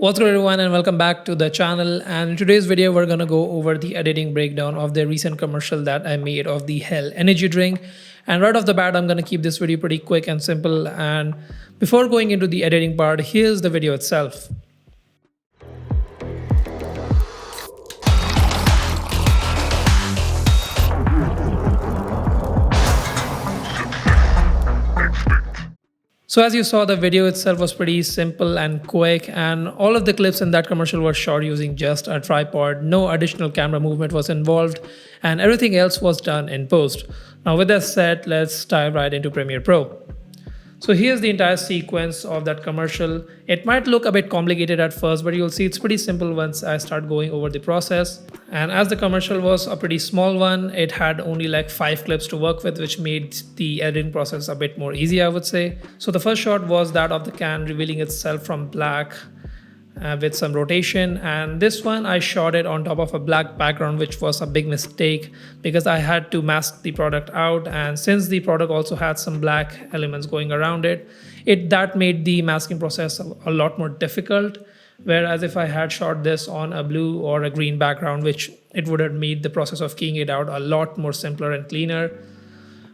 What's good everyone and welcome back to the channel, and in today's video we're gonna go over the editing breakdown of the recent commercial that I made of the Hell energy drink. And right off the bat I'm gonna keep this video pretty quick and simple, and before going into the editing part, here's the video itself. So as you saw, the video itself was pretty simple and quick, and all of the clips in that commercial were shot using just a tripod. No additional camera movement was involved, and everything else was done in post. Now with that said, let's dive right into Premiere Pro. So here's the entire sequence of that commercial. It might look a bit complicated at first, but you'll see it's pretty simple once I start going over the process. And as the commercial was a pretty small one, it had only like 5 clips to work with, which made the editing process a bit more easy, I would say. So the first shot was that of the can revealing itself from black with some rotation, and this one I shot it on top of a black background, which was a big mistake because I had to mask the product out, and since the product also had some black elements going around it, that made the masking process a lot more difficult. Whereas if I had shot this on a blue or a green background, which it would have made the process of keying it out a lot more simpler and cleaner.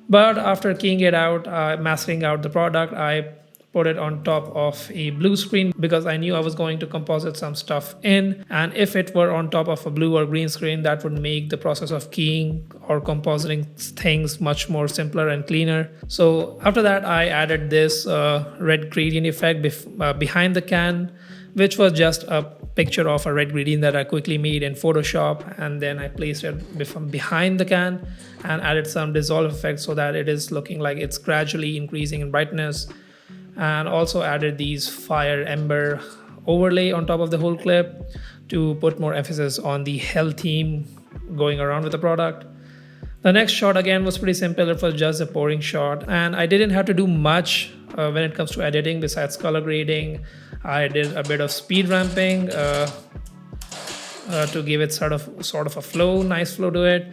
But after keying it out, masking out the product, I put it on top of a blue screen because I knew I was going to composite some stuff in, and if it were on top of a blue or green screen, that would make the process of keying or compositing things much more simpler and cleaner. So after that I added this red gradient effect behind the can, which was just a picture of a red gradient that I quickly made in Photoshop, and then I placed it behind the can and added some dissolve effect so that it is looking like it's gradually increasing in brightness, and also added these fire ember overlay on top of the whole clip to put more emphasis on the hell theme going around with the product. The next shot again was pretty simple. It was just a pouring shot, and I didn't have to do much when it comes to editing besides color grading. I did a bit of speed ramping to give it sort of a flow, nice flow to it.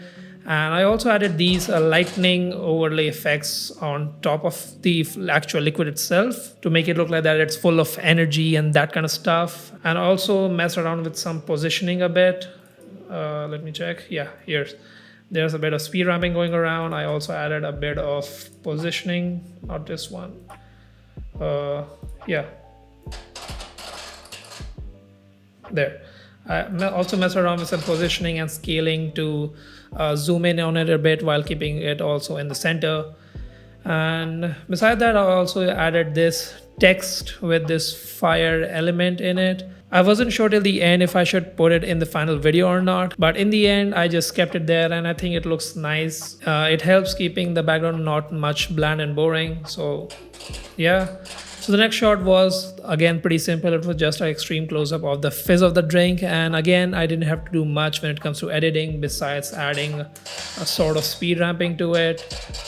And I also added these lightning overlay effects on top of the actual liquid itself to make it look like that it's full of energy and that kind of stuff. And also mess around with some positioning a bit. Let me check. Yeah, there's a bit of speed ramping going around. I also added a bit of positioning, not this one. Yeah. There. I also mess around with some positioning and scaling to zoom in on it a bit while keeping it also in the center. And beside that, I also added this text with this fire element in it. I wasn't sure till the end if I should put it in the final video or not, but in the end I just kept it there, and I think it looks nice. It helps keeping the background not much bland and boring. So yeah. So the next shot was again pretty simple. It was just an extreme close-up of the fizz of the drink, and again I didn't have to do much when it comes to editing besides adding a sort of speed ramping to it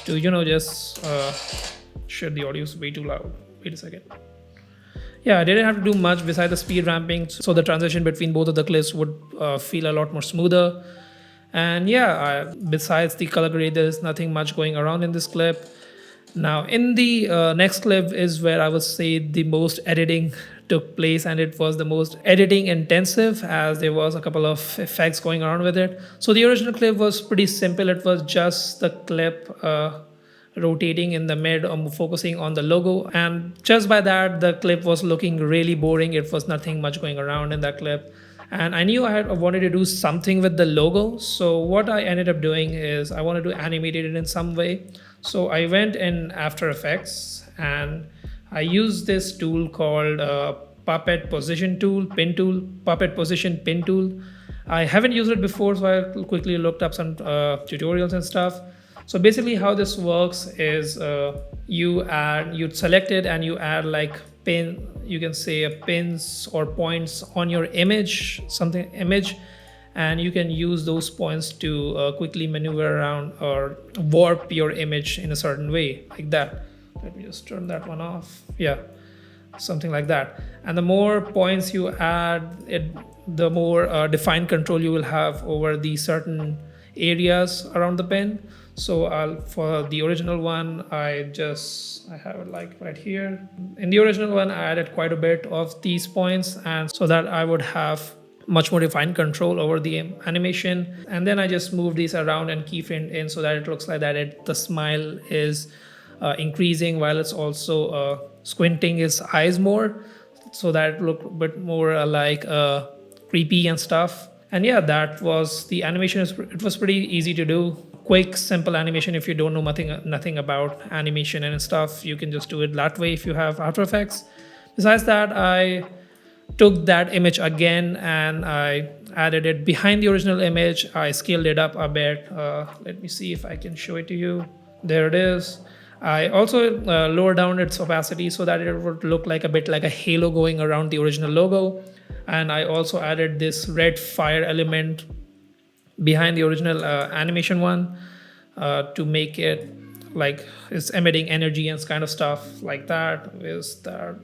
to just shit, the audio is way too loud. Wait a second. Yeah, I didn't have to do much besides the speed ramping, so the transition between both of the clips would feel a lot more smoother. And yeah, besides the color grade, there's nothing much going around in this clip. Now in the next clip is where I would say the most editing took place, and it was the most editing intensive as there was a couple of effects going around with it. So the original clip was pretty simple. It was just the clip rotating in the mid, focusing on the logo, and just by that the clip was looking really boring. It was nothing much going around in that clip, and I knew I wanted to do something with the logo. So what I ended up doing is I wanted to animate it in some way. So I went in After Effects and I used this tool called Puppet Position Tool, Pin Tool, Puppet Position Pin Tool. I haven't used it before, so I quickly looked up some tutorials and stuff. So basically how this works is you select it and you add like you can say pins or points on your image, and you can use those points to quickly maneuver around or warp your image in a certain way, like that. Let me just turn that one off. Yeah, something like that. And the more points you add, the more defined control you will have over the certain areas around the pin. So for the original one, I have it like right here. In the original one, I added quite a bit of these points, and so that I would have much more refined control over the animation. And then I just moved these around and keyframed in so that it looks like that the smile is increasing while it's also squinting his eyes more, so that it looked a bit more like creepy and stuff. And yeah, that was the animation. It was pretty easy to do. Quick, simple animation. If you don't know nothing about animation and stuff, you can just do it that way if you have After Effects. Besides that, I took that image again and I added it behind the original image. I scaled it up a bit. Let me see if I can show it to you. There it is. I also lowered down its opacity so that it would look like a bit like a halo going around the original logo. And I also added this red fire element behind the original animation one to make it like it's emitting energy and kind of stuff like that. Is that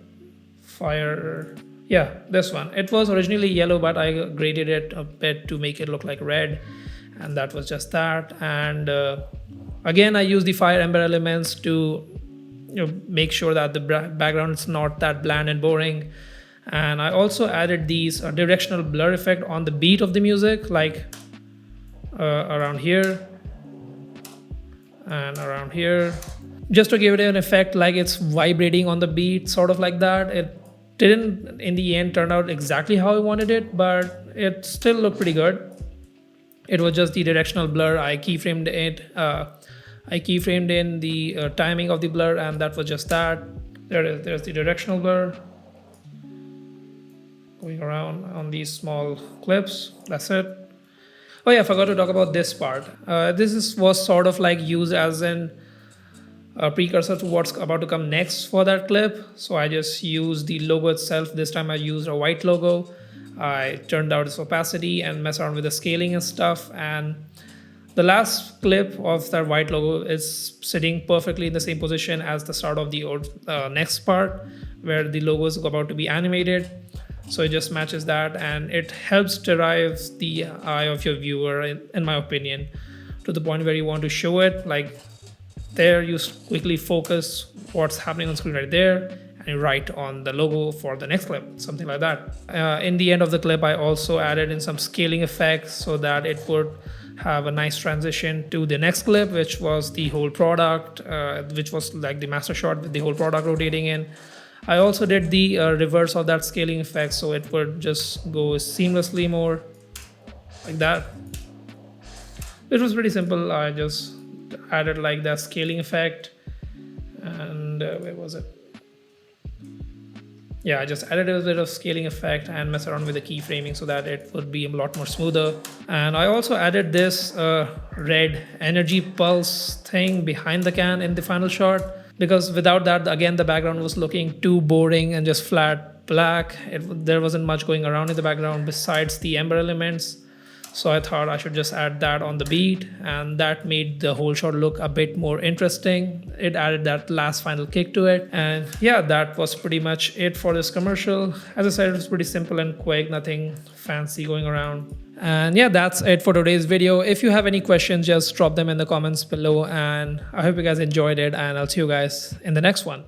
fire? Yeah, this one. It was originally yellow, but I graded it a bit to make it look like red, and that was just that. And again, I use the fire ember elements to make sure that the background is not that bland and boring. And I also added these directional blur effect on the beat of the music, like around here and around here, just to give it an effect like it's vibrating on the beat, sort of like that. It didn't in the end turn out exactly how I wanted it, but it still looked pretty good. It was just the directional blur. I keyframed it. I keyframed in the timing of the blur, and that was just that. There's the directional blur going around on these small clips. That's it. Oh yeah, I forgot to talk about this part. Was sort of like used as a precursor to what's about to come next for that clip. So I just used the logo itself. This time I used a white logo. I turned down its opacity and messed around with the scaling and stuff. And the last clip of that white logo is sitting perfectly in the same position as the start of the next part, where the logo is about to be animated. So it just matches that, and it helps derive the eye of your viewer, in my opinion, to the point where you want to show it. Like there, you quickly focus what's happening on screen right there, and you write on the logo for the next clip, something like that. In the end of the clip, I also added in some scaling effects so that it would have a nice transition to the next clip, which was the whole product, which was like the master shot with the whole product rotating in. I also did the reverse of that scaling effect, so it would just go seamlessly more like that. It was pretty simple. I just added like that scaling effect, and where was it? Yeah, I just added a bit of scaling effect and mess around with the keyframing so that it would be a lot more smoother. And I also added this red energy pulse thing behind the can in the final shot, because without that, again, the background was looking too boring and just flat black. There wasn't much going around in the background besides the ember elements. So I thought I should just add that on the beat, and that made the whole shot look a bit more interesting. It added that last final kick to it. And yeah, that was pretty much it for this commercial. As I said, it was pretty simple and quick, nothing fancy going around. And yeah, that's it for today's video. If you have any questions, just drop them in the comments below, and I hope you guys enjoyed it, and I'll see you guys in the next one.